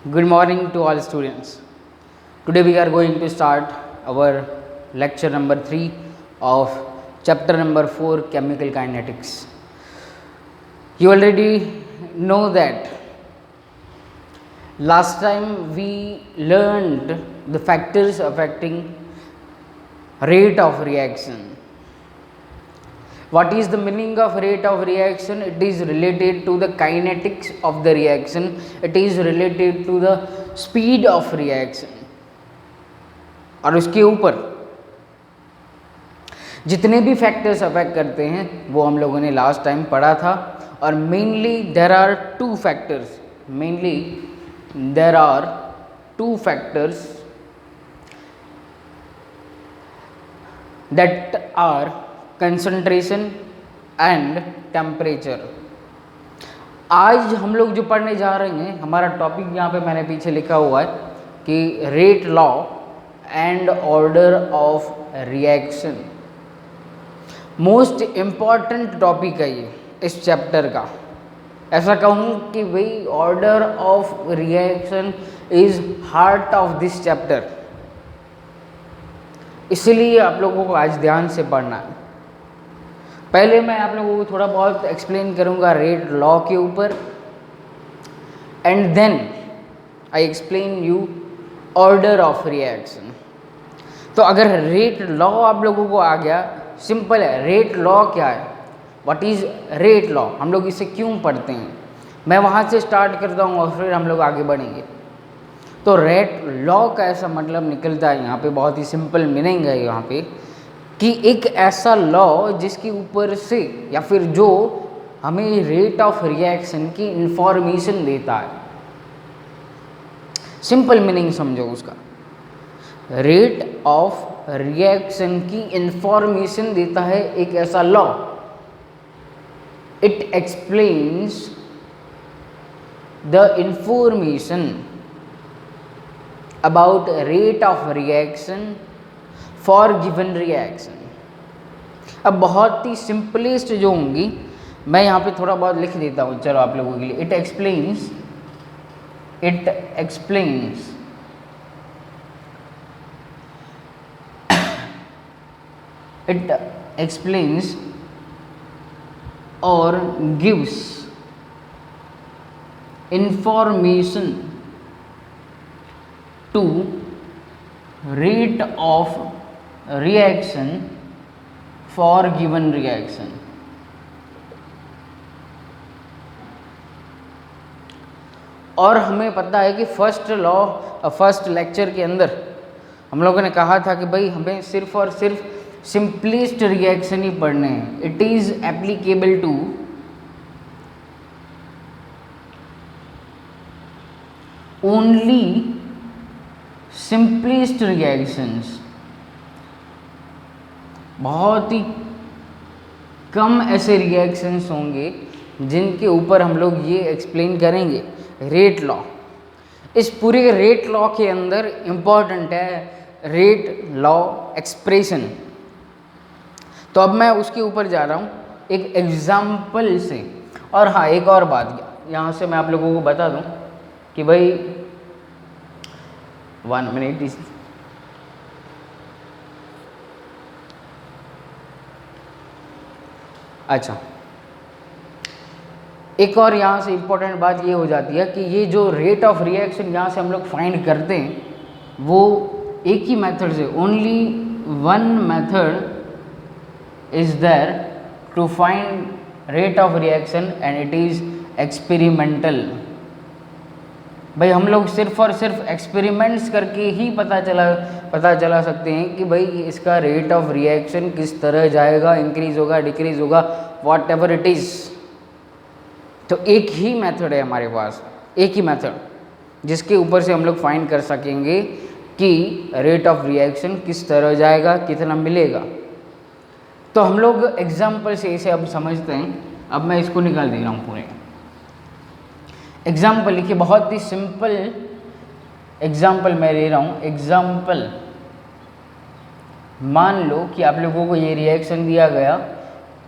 Good morning to all students. Today we are going to start our lecture number 3 of chapter number 4 chemical kinetics. You already know that last time we learned the factors affecting rate of reaction. What is the meaning of rate of reaction? It is related to the kinetics of the reaction. It is related to the speed of reaction. और उसके ऊपर जितने भी factors affect करते हैं वो हम लोगों ने लास्ट टाइम पढ़ा था. और mainly there are two factors that are concentration and temperature. आज हम लोग जो पढ़ने जा रहे हैं, हमारा टॉपिक यहाँ पे मैंने पीछे लिखा हुआ है कि rate law and order of reaction. Most important topic है ये इस चैप्टर का. ऐसा कहूँ कि भाई order of reaction is heart of this chapter. इसलिए आप लोगों को आज ध्यान से पढ़ना है. पहले मैं आप लोगों को थोड़ा बहुत एक्सप्लेन करूंगा रेट लॉ के ऊपर, and then I explain you order of reaction. तो अगर रेट लॉ आप लोगों को आ गया, सिंपल है. रेट लॉ क्या है? What is rate law? हम लोग इसे क्यों पढ़ते हैं, मैं वहाँ से स्टार्ट करता हूँ और फिर हम लोग आगे बढ़ेंगे. तो रेट लॉ का ऐसा मतलब निकलता है यहाँ पे, बहुत ही सिंपल मीनिंग है यहाँ पे, कि एक ऐसा लॉ जिसके ऊपर से या फिर जो हमें रेट ऑफ रिएक्शन की इंफॉर्मेशन देता है. सिंपल मीनिंग समझो उसका. रेट ऑफ रिएक्शन की इंफॉर्मेशन देता है एक ऐसा law. It explains the information about rate of reaction for given reaction. अब बहुत ही सिंपलेस्ट जो होंगी मैं यहाँ पे थोड़ा बहुत लिख देता हूँ, चलो आप लोगों के लिए. इट एक्सप्लेन्स और gives information to rate of reaction for given reaction. और हमें पता है कि फर्स्ट लेक्चर के अंदर हम लोगों ने कहा था कि भाई हमें सिर्फ और सिर्फ सिंपलिस्ट रिएक्शन ही पढ़ने हैं. It is applicable to only simplest reactions. बहुत ही कम ऐसे रिएक्शंस होंगे जिनके ऊपर हम लोग ये एक्सप्लेन करेंगे रेट लॉ. इस पूरे रेट लॉ के अंदर इम्पॉर्टेंट है रेट लॉ एक्सप्रेशन. तो अब मैं उसके ऊपर जा रहा हूँ एक एग्जाम्पल से. और हाँ, एक और बात यहाँ से मैं आप लोगों को बता दूँ कि भाई 1 minute is अच्छा. एक और यहाँ से इम्पोर्टेंट बात ये हो जाती है कि ये जो रेट ऑफ रिएक्शन यहाँ से हम लोग फाइंड करते हैं वो एक ही मेथड से, only one method is there to find rate of reaction and it is experimental. भाई हम लोग सिर्फ और सिर्फ एक्सपेरिमेंट्स करके ही पता चला सकते हैं कि भाई इसका रेट ऑफ रिएक्शन किस तरह जाएगा, इंक्रीज होगा, डिक्रीज होगा, वॉट एवर इट इज़. तो एक ही मेथड है हमारे पास, एक ही मेथड जिसके ऊपर से हम लोग फाइंड कर सकेंगे कि रेट ऑफ रिएक्शन किस तरह जाएगा, कितना मिलेगा. तो हम लोग एग्जाम्पल से इसे अब समझते हैं. अब मैं इसको निकाल दे रहा हूँ पूरे. एग्जाम्पल लिखिए, बहुत ही सिंपल एग्जाम्पल मैं ले रहा हूँ. एग्जाम्पल, मान लो कि आप लोगों को ये रिएक्शन दिया गया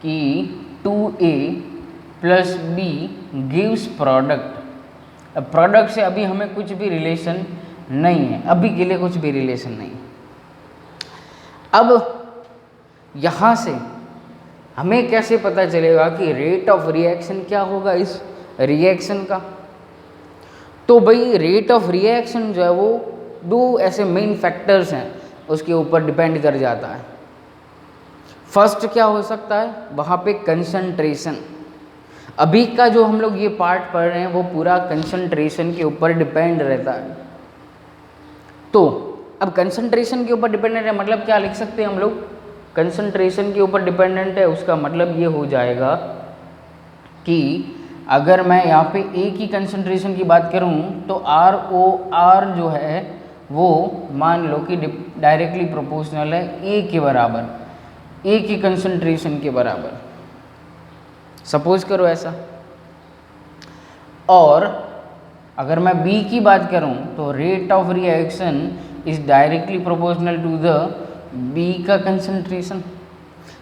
कि 2A + B gives product product से अभी हमें कुछ भी रिलेशन नहीं है, अभी के लिए कुछ भी रिलेशन नहीं। अब यहाँ से हमें कैसे पता चलेगा कि रेट ऑफ रिएक्शन क्या होगा इस रिएक्शन का? तो भाई रेट ऑफ रिएक्शन जो है वो दो ऐसे मेन फैक्टर्स हैं, उसके ऊपर डिपेंड कर जाता है। फर्स्ट क्या हो सकता है, वहाँ पे कंसंट्रेशन। अभी का जो हम लोग ये पार्ट पढ़ रहे हैं वो पूरा कंसंट्रेशन के ऊपर डिपेंड रहता है। तो अब कंसंट्रेशन के ऊपर डिपेंडेंट है मतलब क्या लिख सकते हैं हम लोग, कंसंट्रेशन के ऊपर डिपेंडेंट है, उसका मतलब ये हो जाएगा कि अगर मैं यहाँ पे ए की कंसंट्रेशन की बात करूँ तो ROR जो है वो मान लो कि डायरेक्टली प्रोपोर्शनल है ए के बराबर, ए की कंसंट्रेशन के बराबर, सपोज करो ऐसा। और अगर मैं बी की बात करूं तो rate of reaction is directly proportional to the B का कंसंट्रेशन,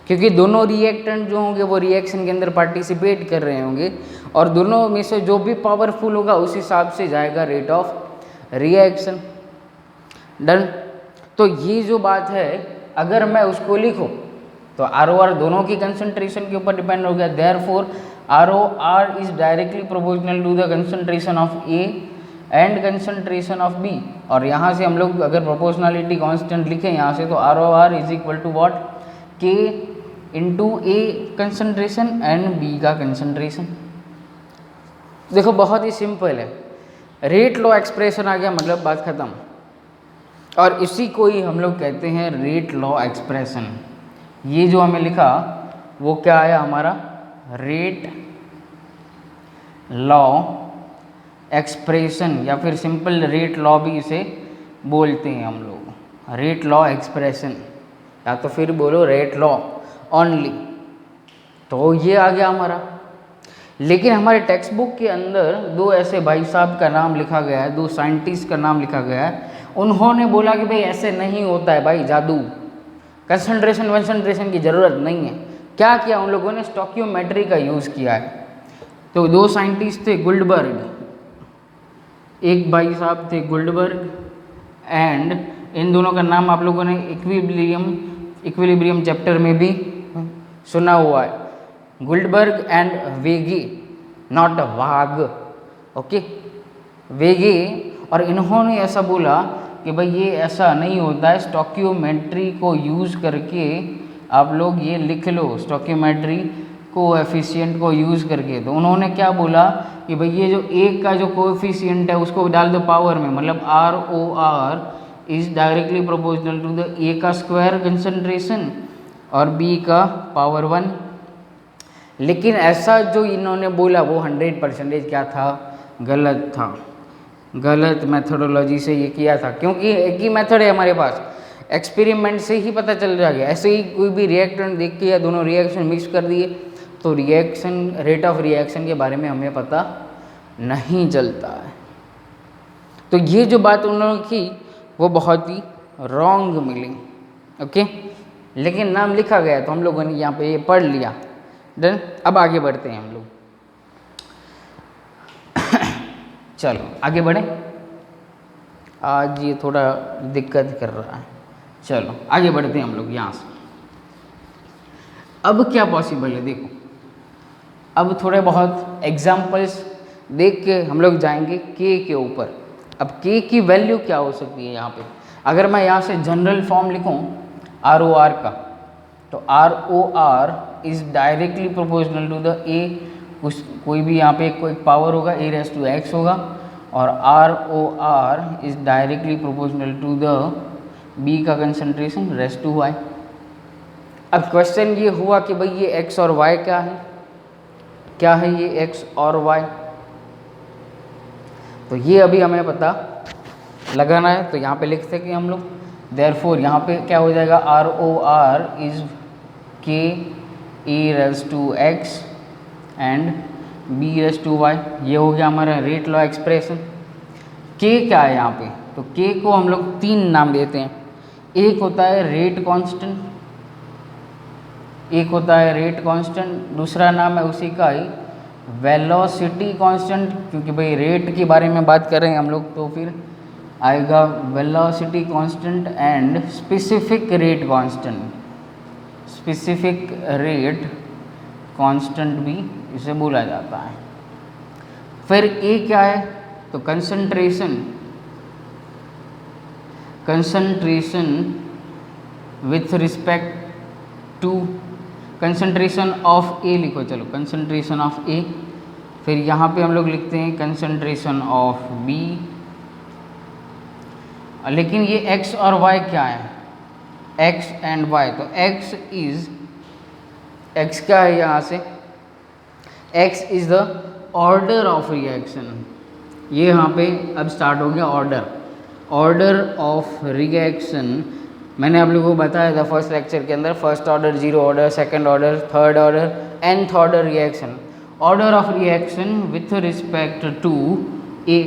क्योंकि दोनों रिएक्टेंट जो होंगे वो रिएक्शन के अंदर पार्टिसिपेट कर रहे होंगे और दोनों में से जो भी पावरफुल होगा उस हिसाब से जाएगा रेट ऑफ रिएक्शन। डन। तो ये जो बात है अगर मैं उसको लिखूं तो ROR दोनों की कंसंट्रेशन के ऊपर डिपेंड हो गया, therefore ROR is directly proportional to the concentration of A and concentration of B. और यहाँ से हम लोग अगर प्रोपोर्शनलिटी कांस्टेंट लिखें यहाँ से तो ROR is equal to what, K into A concentration and B का कंसंट्रेशन। देखो बहुत ही सिंपल है, रेट लॉ एक्सप्रेशन आ गया मतलब बात खत्म। और इसी को ही हम लोग कहते हैं रेट लॉ एक्सप्रेशन। ये जो हमें लिखा वो क्या आया हमारा, रेट लॉ एक्सप्रेशन, या फिर सिंपल रेट लॉ भी इसे बोलते हैं हम लोग, रेट लॉ एक्सप्रेशन, या तो फिर बोलो रेट लॉ ओनली। तो ये आ गया हमारा। लेकिन हमारे टेक्स्ट बुक के अंदर दो ऐसे भाई साहब का नाम लिखा गया है, दो साइंटिस्ट का नाम लिखा गया है, उन्होंने बोला कि भाई ऐसे नहीं होता है भाई जादू, कंसंट्रेशन वंसंट्रेशन की ज़रूरत नहीं है। क्या किया उन लोगों ने, स्टोकियोमेट्री का यूज़ किया है। तो दो साइंटिस्ट थे गुल्डबर्ग, एक भाई साहब थे गुल्डबर्ग, एंड इन दोनों का नाम आप लोगों ने इक्विलिब्रियम चैप्टर में भी सुना हुआ है, गुल्डबर्ग एंड वेगे, नॉट वाग, ओके, वेगे। और इन्होंने ऐसा बोला कि भाई ये ऐसा नहीं होता है, स्टोकियोमेट्री को यूज़ करके आप लोग ये लिख लो, स्टोकियोमेट्री कोएफिशिएंट को यूज़ करके। तो उन्होंने क्या बोला कि भाई ये जो एक का जो कोएफिशिएंट है उसको डाल दो पावर में, मतलब ROR is directly proportional to the A का स्क्वायर कंसंट्रेशन और बी का पावर 1। लेकिन ऐसा जो इन्होंने बोला वो 100% क्या था, गलत था, गलत मेथोडोलॉजी से ये किया था। क्योंकि एक ही मेथड है हमारे पास, एक्सपेरिमेंट से ही पता चल जाएगा। ऐसे ही कोई भी रिएक्टेंट देख के या दोनों रिएक्शन मिक्स कर दिए तो रिएक्शन, रेट ऑफ रिएक्शन के बारे में हमें पता नहीं चलता है। तो ये जो बात उन्होंने की वो बहुत ही रॉन्ग मिली, ओके। लेकिन नाम लिखा गया तो हम लोगों ने यहाँ पे ये पढ़ लिया। डन। अब आगे बढ़ते हैं हम लोग, चलो आगे बढ़े। आज ये थोड़ा दिक्कत कर रहा है, चलो आगे बढ़ते हैं हम लोग यहाँ से। अब क्या पॉसिबल है, देखो अब थोड़े बहुत एग्जाम्पल्स देख के हम लोग जाएंगे के ऊपर। अब के की वैल्यू क्या हो सकती है यहाँ पे, अगर मैं यहाँ से जनरल फॉर्म लिखूँ ROR का, तो ROR is directly proportional to the A, कोई भी यहाँ पे कोई पावर होगा a⁻x होगा, और ROR is directly proportional to the B का कंसंट्रेशन r⁻y। अब क्वेश्चन ये हुआ कि भाई ये x और y क्या है, क्या है ये x और y, तो ये अभी हमें पता लगाना है। तो यहाँ पे लिख सकें हम लोग, देयरफॉर यहाँ पे क्या हो जाएगा, ROR is K e⁻x and b⁻y। ये हो गया हमारा रेट लॉ एक्सप्रेशन। K क्या है यहाँ पे, तो K को हम लोग 3 नाम देते हैं। एक होता है रेट कांस्टेंट, एक होता है रेट कांस्टेंट, दूसरा नाम है उसी का ही वेलोसिटी कांस्टेंट, क्योंकि भाई रेट के बारे में बात कर रहे हैं हम लोग, तो फिर आएगा velocity constant and specific rate constant. Specific rate constant भी इसे बोला जाता है। फिर ए क्या है, तो concentration with respect to concentration of A लिखो, चलो कंसंट्रेशन ऑफ ए। फिर यहाँ पे हम लोग लिखते हैं कंसंट्रेशन ऑफ बी। लेकिन ये एक्स और वाई क्या है, एक्स एंड वाई, तो एक्स क्या है यहाँ से, x is the order of reaction. ये यहाँ पे अब स्टार्ट हो गया ऑर्डर ऑफ रिएक्शन। मैंने आप लोगों को बताया था फर्स्ट लेक्चर के अंदर, first order, zero order, second order, third order, nth order reaction. Order of reaction with respect to A,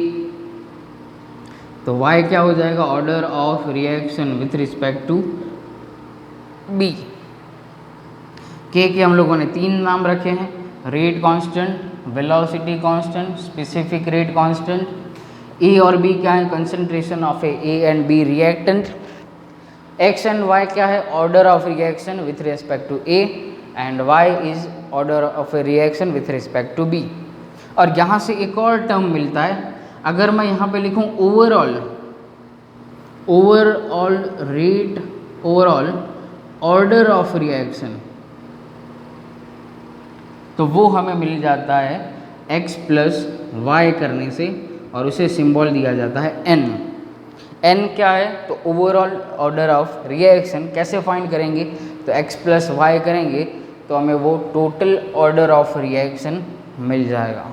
तो y क्या हो जाएगा, order of reaction with respect to b। k के हम लोगों ने 3 नाम रखे हैं, rate constant, velocity constant, specific rate constant. a और b क्या है, concentration of A and B reactant. x and y क्या है, order of reaction with respect to a and y is order of a reaction with respect to b। और यहाँ से एक और टर्म मिलता है, अगर मैं यहाँ पे लिखूँ overall rate, overall order of reaction, तो वो हमें मिल जाता है x प्लस वाई करने से, और उसे सिंबल दिया जाता है n। n क्या है, तो ओवरऑल ऑर्डर ऑफ रिएक्शन। कैसे फाइंड करेंगे, तो x प्लस वाई करेंगे तो हमें वो टोटल ऑर्डर ऑफ रिएक्शन मिल जाएगा।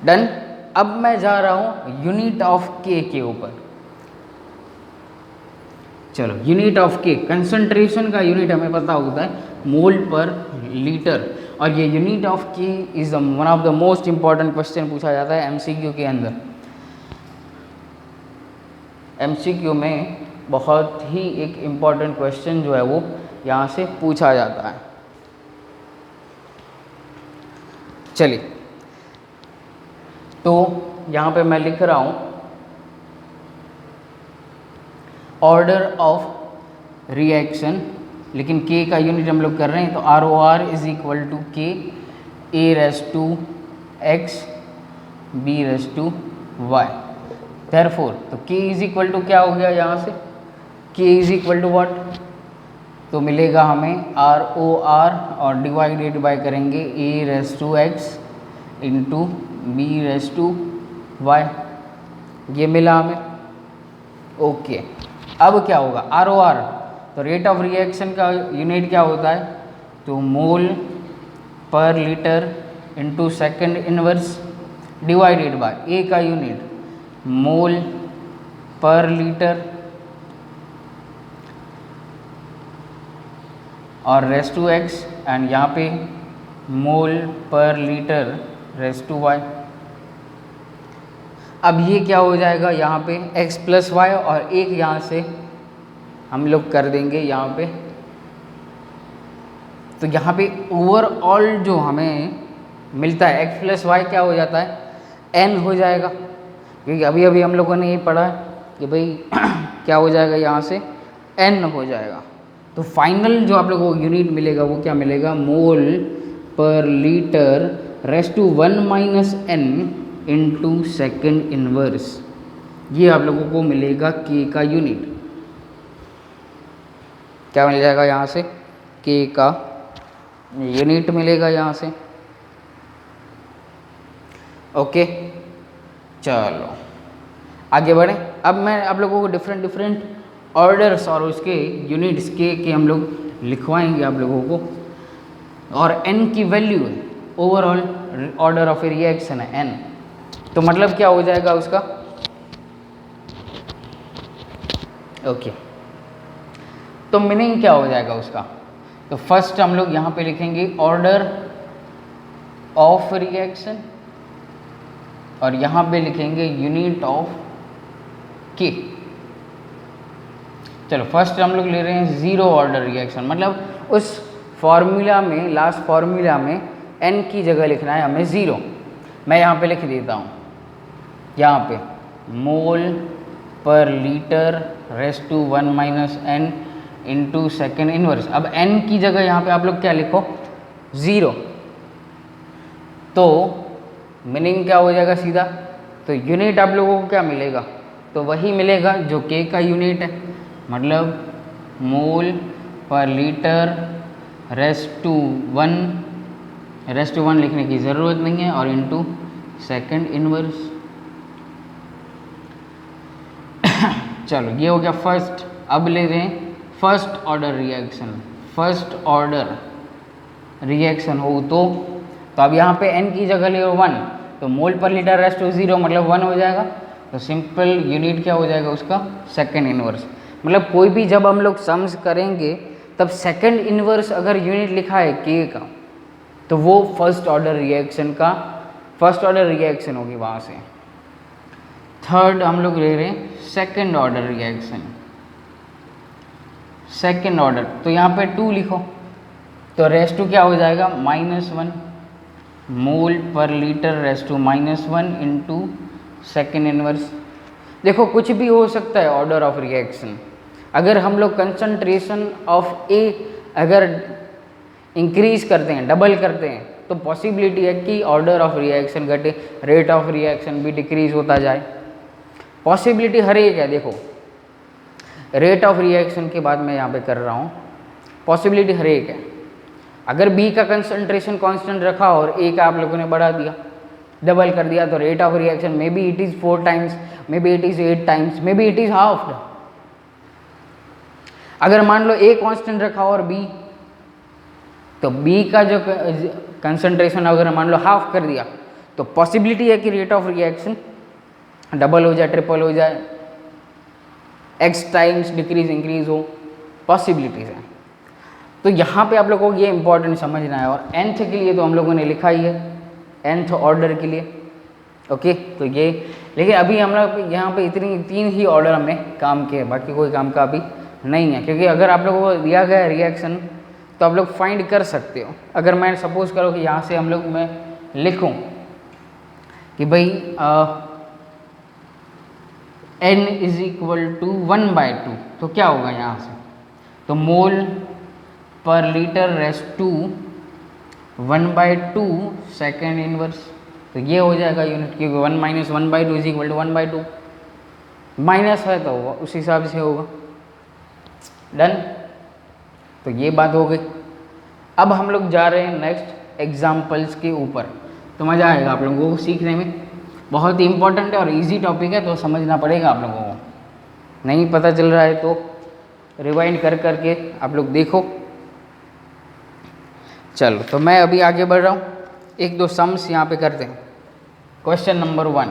डन। अब मैं जा रहा हूँ यूनिट ऑफ k के ऊपर। चलो, यूनिट ऑफ k, कंसंट्रेशन का यूनिट हमें पता होता है मोल पर लीटर, और ये unit of k is one of the most important question पूछा जाता है MCQ के अंदर। MCQ में बहुत ही एक इम्पॉर्टेंट क्वेश्चन जो है वो यहाँ से पूछा जाता है। चलिए, तो यहाँ पे मैं लिख रहा हूँ ऑर्डर ऑफ रिएक्शन, लेकिन k का यूनिट हम लोग कर रहे हैं, तो ROR is equal to k a raise to x b raise to y। Therefore तो k इज इक्वल टू क्या हो गया यहाँ से, k is equal to what, तो मिलेगा हमें ROR और डिवाइडेड बाय करेंगे a raise to x into b raise to y, ये मिला हमें। ओके, अब क्या होगा, ROR, तो रेट ऑफ रिएक्शन का यूनिट क्या होता है, तो mole per litre into second inverse divided by A का यूनिट मोल पर लीटर और रेस टू एक्स, एंड यहाँ पे mole per litre raise to Y. अब ये क्या हो जाएगा यहाँ पे x प्लस वाई, और एक यहाँ से हम लोग कर देंगे यहाँ पे, तो यहाँ पे ओवरऑल जो हमें मिलता है x प्लस वाई क्या हो जाता है n हो जाएगा, क्योंकि अभी अभी हम लोगों ने ये पढ़ा है कि भाई क्या हो जाएगा यहाँ से n हो जाएगा। तो फाइनल जो आप लोगों को यूनिट मिलेगा वो क्या मिलेगा, mole per litre raise to 1 minus n into second inverse, ये आप लोगों को मिलेगा k का यूनिट। क्या मिल जाएगा यहाँ से, k का यूनिट मिलेगा यहाँ से। ओके, चलो आगे बढ़ें। अब मैं आप लोगों को डिफरेंट ऑर्डर्स और उसके यूनिट्स के हम लोग लिखवाएंगे आप लोगों को, और n की वैल्यू है, overall order of a reaction है n, तो मतलब क्या हो जाएगा उसका, ओके, तो मीनिंग क्या हो जाएगा उसका, तो फर्स्ट हम लोग यहाँ पे लिखेंगे ऑर्डर ऑफ रिएक्शन, और यहाँ पे लिखेंगे यूनिट ऑफ k। चलो, फर्स्ट हम लोग ले रहे हैं जीरो ऑर्डर रिएक्शन, मतलब उस फॉर्मूला में, लास्ट फॉर्मूला में n की जगह लिखना है हमें 0। मैं यहाँ पे लिख देता हूँ, यहाँ पे mole per litre raise to 1 minus n into second inverse. अब n की जगह यहाँ पे आप लोग क्या लिखो, 0। तो मीनिंग क्या हो जाएगा सीधा, तो यूनिट आप लोगों को क्या मिलेगा, तो वही मिलेगा जो k का यूनिट है, मतलब मोल पर लीटर रेस टू 1 लिखने की ज़रूरत नहीं है, और इनटू सेकंड इनवर्स। चलो ये हो गया फर्स्ट। अब ले रहे हैं first order reaction. First order reaction हो तो अब यहाँ पे n की जगह ले 1, तो mole per litre raise to 0 मतलब 1 हो जाएगा। तो सिंपल यूनिट क्या हो जाएगा उसका, सेकंड इनवर्स। मतलब कोई भी जब हम लोग सम्स करेंगे तब सेकंड इनवर्स अगर यूनिट लिखा है k का, तो वो फर्स्ट ऑर्डर रिएक्शन होगी वहाँ से। थर्ड हम लोग ले रहे हैं second order reaction. Second order, तो यहाँ पे 2 लिखो, तो रेस टू क्या हो जाएगा, -1 mole per litre raise to -1 into second inverse. देखो कुछ भी हो सकता है ऑर्डर ऑफ रिएक्शन। अगर हम लोग कंसंट्रेशन ऑफ ए अगर इंक्रीज करते हैं, डबल करते हैं, तो पॉसिबिलिटी है कि ऑर्डर ऑफ रिएक्शन घटे, रेट ऑफ रिएक्शन भी डिक्रीज होता जाए। पॉसिबिलिटी हर एक है। देखो रेट ऑफ रिएक्शन के बाद मैं यहाँ पे कर रहा हूँ, पॉसिबिलिटी हर एक है। अगर बी का कंसंट्रेशन कांस्टेंट रखा और ए का आप लोगों ने बढ़ा दिया, डबल कर दिया, तो rate of reaction may be it is 4 times, may be it is 8 times, may be it is half. अगर मान लो ए कांस्टेंट रखा और बी, तो बी का जो कंसंट्रेशन अगर मान लो हाफ कर दिया, तो पॉसिबिलिटी है कि रेट ऑफ रिएक्शन डबल हो जाए, ट्रिपल हो जाए, एक्स टाइम्स डिक्रीज इंक्रीज हो, पॉसिबिलिटीज है। तो यहाँ पे आप लोगों को ये इंपॉर्टेंट समझना है। और nth के लिए तो हम लोगों ने लिखा ही है, nth ऑर्डर के लिए, ओके। तो ये, लेकिन अभी हम लोग यहाँ पे इतनी 3 ही ऑर्डर हमने काम किए, बाकी कोई काम का अभी नहीं है। क्योंकि अगर आप लोगों को दिया गया रिएक्शन तो आप लोग फाइंड कर सकते हो। अगर मैं सपोज करो कि यहाँ से हम लोग मैं लिखूँ कि भाई n इज इक्वल टू 1/2, तो क्या होगा यहाँ से, तो mole per litre raise to 1/2 second inverse. तो ये हो जाएगा यूनिट, क्योंकि 1 - 1/2 इज इक्वल टू 1/2, माइनस है तो उस हिसाब से होगा। डन, तो ये बात हो गई। अब हम लोग जा रहे हैं नेक्स्ट एग्जाम्पल्स के ऊपर। तो मज़ा आएगा आप लोगों को सीखने में, बहुत ही इंपॉर्टेंट है और इजी टॉपिक है, तो समझना पड़ेगा आप लोगों को। नहीं पता चल रहा है तो रिवाइंड कर करके आप लोग देखो। चलो, तो मैं अभी आगे बढ़ रहा हूँ, 1-2 सम्स यहाँ पे करते हैं। Question number 1,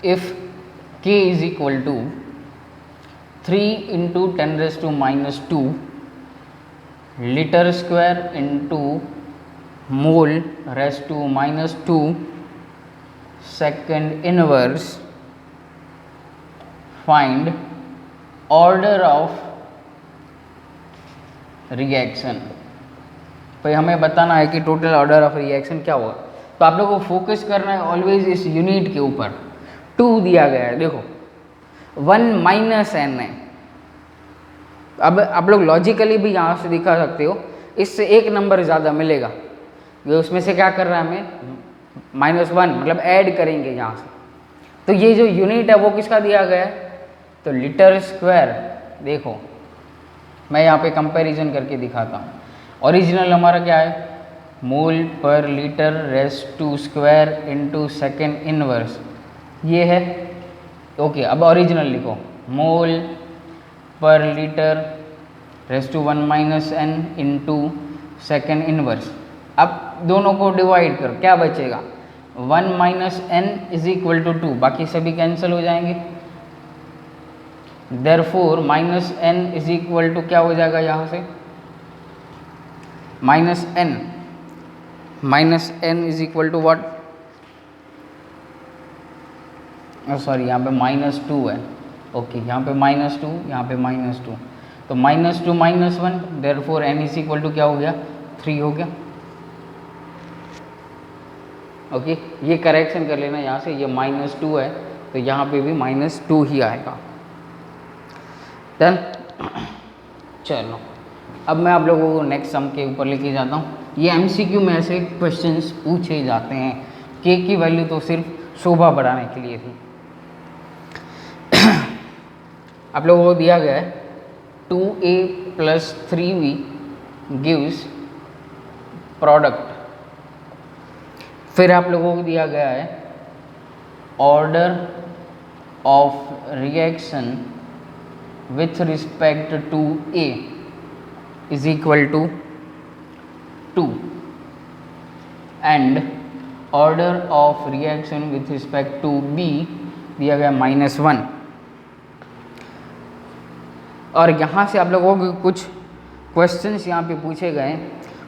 if k is equal to 3 into 10⁻² litre square into mole raise to -2 second inverse, find order of reaction. भाई हमें बताना है कि टोटल ऑर्डर ऑफ रिएक्शन क्या होगा। तो आप लोगों को फोकस करना है ऑलवेज इस यूनिट के ऊपर। 2 दिया गया है, देखो 1 - n है। अब आप लोग लॉजिकली भी यहाँ से दिखा सकते हो, इससे एक नंबर ज़्यादा मिलेगा। ये उसमें से क्या कर रहा है हमें, -1 मतलब ऐड करेंगे यहाँ से। तो ये जो यूनिट है वो किसका दिया गया है, तो लीटर स्क्वायर। देखो मैं यहाँ पे कंपैरिजन करके दिखाता हूँ। ओरिजिनल हमारा क्या है, mole per litre raise to square into second inverse, ये है। ओके, अब ओरिजिनल लिखो, mole per litre raise to 1 - n into second inverse. अब दोनों को डिवाइड करो, क्या बचेगा, 1 - n इज इक्वल टू 2, बाकी सभी कैंसिल हो जाएंगे। Therefore -n is equal to क्या हो जाएगा यहाँ से, -n is equal to what, sorry यहाँ पे -2 है। ओके, यहाँ पे -2, यहाँ पे -2, तो -2 - 1, therefore n is equal to क्या हो गया, 3 हो गया। ओके, ये करेक्शन कर लेना यहाँ से, ये -2 है तो यहाँ पे भी -2 ही आएगा। डन। चलो अब मैं आप लोगों को नेक्स्ट सम के ऊपर लेके जाता हूँ। ये एमसीक्यू में ऐसे क्वेश्चंस पूछे जाते हैं। के की वैल्यू तो सिर्फ शोभा बढ़ाने के लिए थी। आप लोगों को दिया गया है 2a + 3b गिव्स प्रोडक्ट। फिर आप लोगों को दिया गया है order of reaction with respect to a is equal to 2 and order of reaction with respect to b दिया गया -1। और यहाँ से आप लोगों को कुछ क्वेश्चंस यहाँ पे पूछे गए।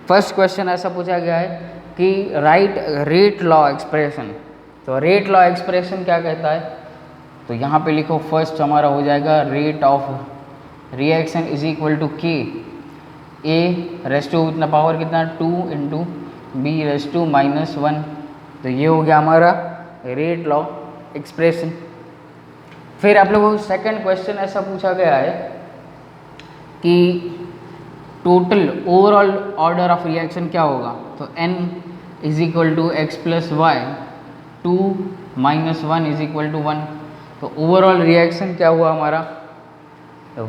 फर्स्ट क्वेश्चन ऐसा पूछा गया है कि राइट रेट लॉ एक्सप्रेशन। तो रेट लॉ एक्सप्रेशन क्या कहता है, तो यहाँ पे लिखो फर्स्ट हमारा हो जाएगा rate of reaction is equal to K A raise to इतना पावर कितना 2 × b रेस टू -1। तो ये हो गया हमारा रेट लॉ एक्सप्रेशन। फिर आप लोगों को सेकंड क्वेश्चन ऐसा पूछा गया है कि total overall order of reaction क्या होगा, तो n is equal to x + y 2 - 1 is equal to 1। तो ओवरऑल रिएक्शन क्या हुआ हमारा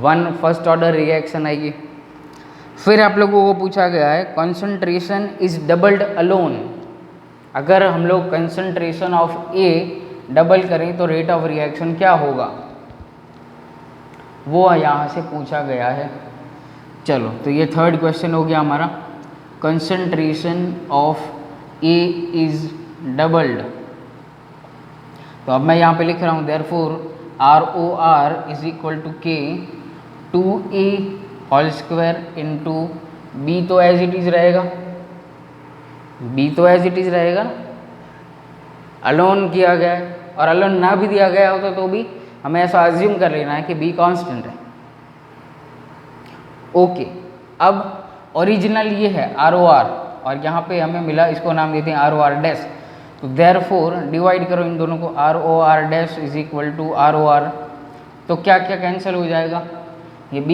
1 फर्स्ट ऑर्डर रिएक्शन आएगी। फिर आप लोगों को पूछा गया है कंसंट्रेशन इज डबल्ड अलोन। अगर हम लोग कंसंट्रेशन ऑफ A डबल करें तो रेट ऑफ रिएक्शन क्या होगा, वो यहाँ से पूछा गया है। चलो तो ये थर्ड क्वेश्चन हो गया हमारा, concentration of A is doubled. तो अब मैं यहाँ पे लिख रहा हूँ therefore ROR is equal to K 2A whole square into B तो एज इट इज रहेगा, B तो एज इट इज रहेगा, अलोन किया गया है। और अलोन ना भी दिया गया होता तो भी हमें ऐसा अज्यूम कर लेना है कि B कांस्टेंट है। ओके, अब ओरिजिनल ये है ROR और यहाँ पे हमें मिला, इसको नाम देते हैं ROR डैश। तो देयरफॉर डिवाइड करो इन दोनों को, ROR dash is equal to ROR। तो क्या क्या कैंसिल हो जाएगा, ये B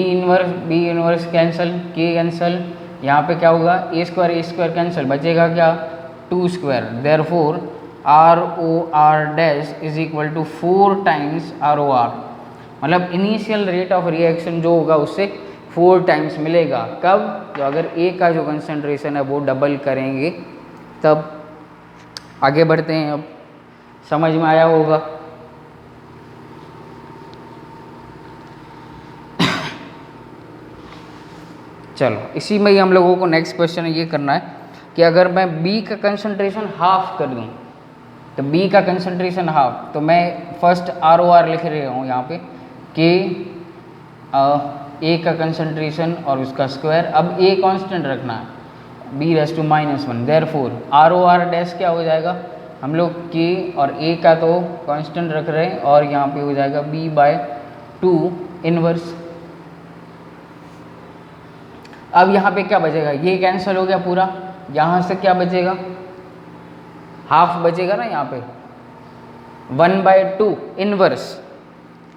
inverse cancel, K cancel, यहाँ पे क्या होगा A स्क्वायर कैंसिल, बचेगा क्या 2 square. Therefore ROR dash is equal to 4 times ROR। मतलब इनिशियल रेट ऑफ रिएक्शन जो होगा उससे 4 टाइम्स मिलेगा। कब, तो अगर A का जो कंसंट्रेशन है वो डबल करेंगे तब। आगे बढ़ते हैं, अब समझ में आया होगा। चलो इसी में ही हम लोगों को नेक्स्ट क्वेश्चन ये करना है कि अगर मैं B का कंसंट्रेशन हाफ कर दूं, तो B का कंसंट्रेशन हाफ, तो मैं फर्स्ट ROR लिख रहा हूँ यहाँ पे कि A का कंसंट्रेशन और उसका स्क्वायर। अब A कांस्टेंट रखना है, B raise to -1। Therefore ROR dash क्या हो जाएगा, हम लोग K और A का तो कांस्टेंट रख रहे हैं और यहाँ पे हो जाएगा B/2 इनवर्स। अब यहाँ पे क्या बचेगा, ये कैंसिल हो गया पूरा, यहाँ से क्या बचेगा हाफ बचेगा ना, यहाँ पे 1/2 इनवर्स।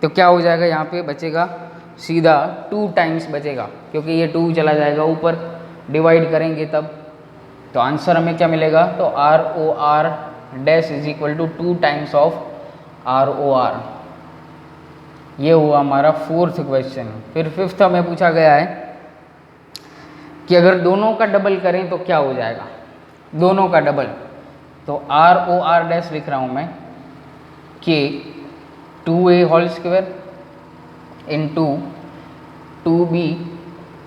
तो क्या हो जाएगा, यहाँ पे बचेगा सीधा 2 टाइम्स बचेगा, क्योंकि ये 2 चला जाएगा ऊपर, डिवाइड करेंगे तब। तो आंसर हमें क्या मिलेगा, तो ROR dash is equal to 2 times of ROR। ये हुआ हमारा फोर्थ क्वेश्चन। फिर फिफ्थ हमें पूछा गया है कि अगर दोनों का डबल करें तो क्या हो जाएगा, दोनों का डबल। तो ROR डैश लिख रहा हूँ मैं कि 2A whole square into 2B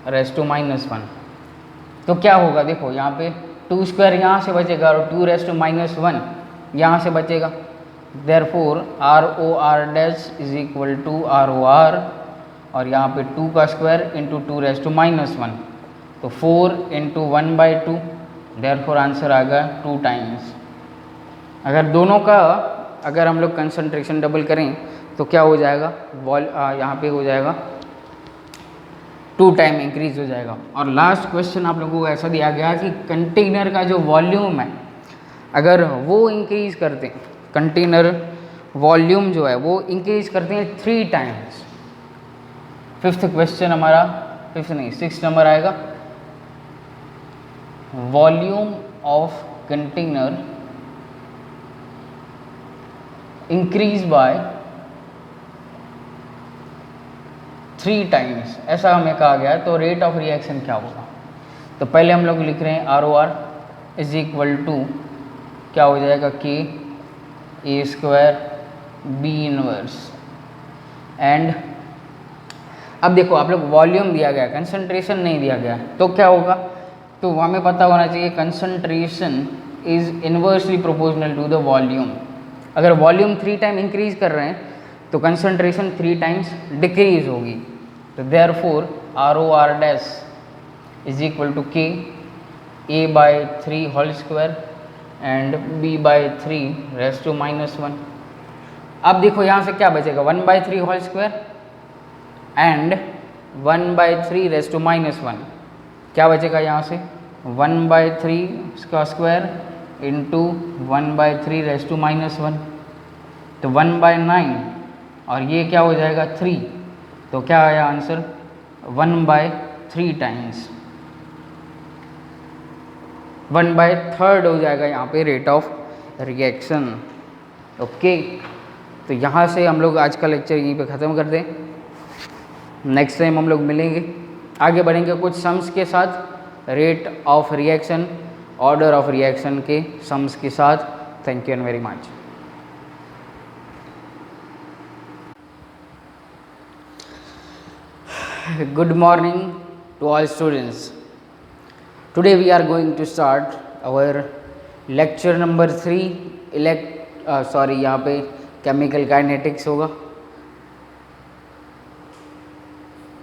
raise to -1। तो क्या होगा, देखो यहाँ पे 2 स्क्वायर यहाँ से बचेगा और 2 रेस टू -1 यहाँ से बचेगा। Therefore ROR dash is equal to ROR और यहाँ पे 2 का स्क्वायर इंटू 2 रेस टू -1, तो 4 इंटू 1/2। देयरफॉर आंसर आ गया 2 टाइम्स। अगर दोनों का अगर हम लोग कंसंट्रेशन डबल करें तो क्या हो जाएगा, यहाँ पे हो जाएगा 2 टाइम इंक्रीज हो जाएगा। और लास्ट क्वेश्चन आप लोगों को ऐसा दिया गया कि कंटेनर का जो वॉल्यूम है, अगर वो इंक्रीज़ करते हैं, कंटेनर वॉल्यूम जो है वो इंक्रीज़ करते हैं 3 टाइम्स। फिफ्थ क्वेश्चन हमारा, फिफ्थ नहीं 6 नंबर आएगा, volume of container increase by 3 times, ऐसा हमें कहा गया है। तो रेट ऑफ रिएक्शन क्या होगा? तो पहले हम लोग लिख रहे हैं R O R is equal to क्या हो जाएगा, K A square B inverse. And अब देखो आप लोग वॉल्यूम दिया गया, कंसंट्रेशन नहीं दिया गया, तो क्या होगा? तो हमें पता होना चाहिए concentration is inversely proportional to the volume. अगर वॉल्यूम 3 टाइम इंक्रीज कर रहे हैं तो कंसंट्रेशन 3 टाइम्स डिक्रीज होगी। तो therefore R O R dash is equal to K A by 3 whole square and B by 3 raise to -1। अब देखो यहाँ से क्या बचेगा, 1/3 whole square and 1/3 raise to -1। क्या बचेगा यहाँ से? 1/3 का स्क्वायर इंटू 1/3 रेज़ टू -1, तो 1/9 और ये क्या हो जाएगा 3। तो क्या आया आंसर? 1/3 टाइम्स, 1/3 हो जाएगा यहाँ पे रेट ऑफ रिएक्शन। ओके, तो यहाँ से हम लोग आज का लेक्चर यहीं पे ख़त्म कर दें। नेक्स्ट टाइम हम लोग मिलेंगे, आगे बढ़ेंगे कुछ सम्स के साथ, rate of reaction, order of reaction के सम्स के साथ। Thank you and very much. Good morning to all students. Today we are going to start our lecture number 3 यहाँ पे केमिकल काइनेटिक्स होगा।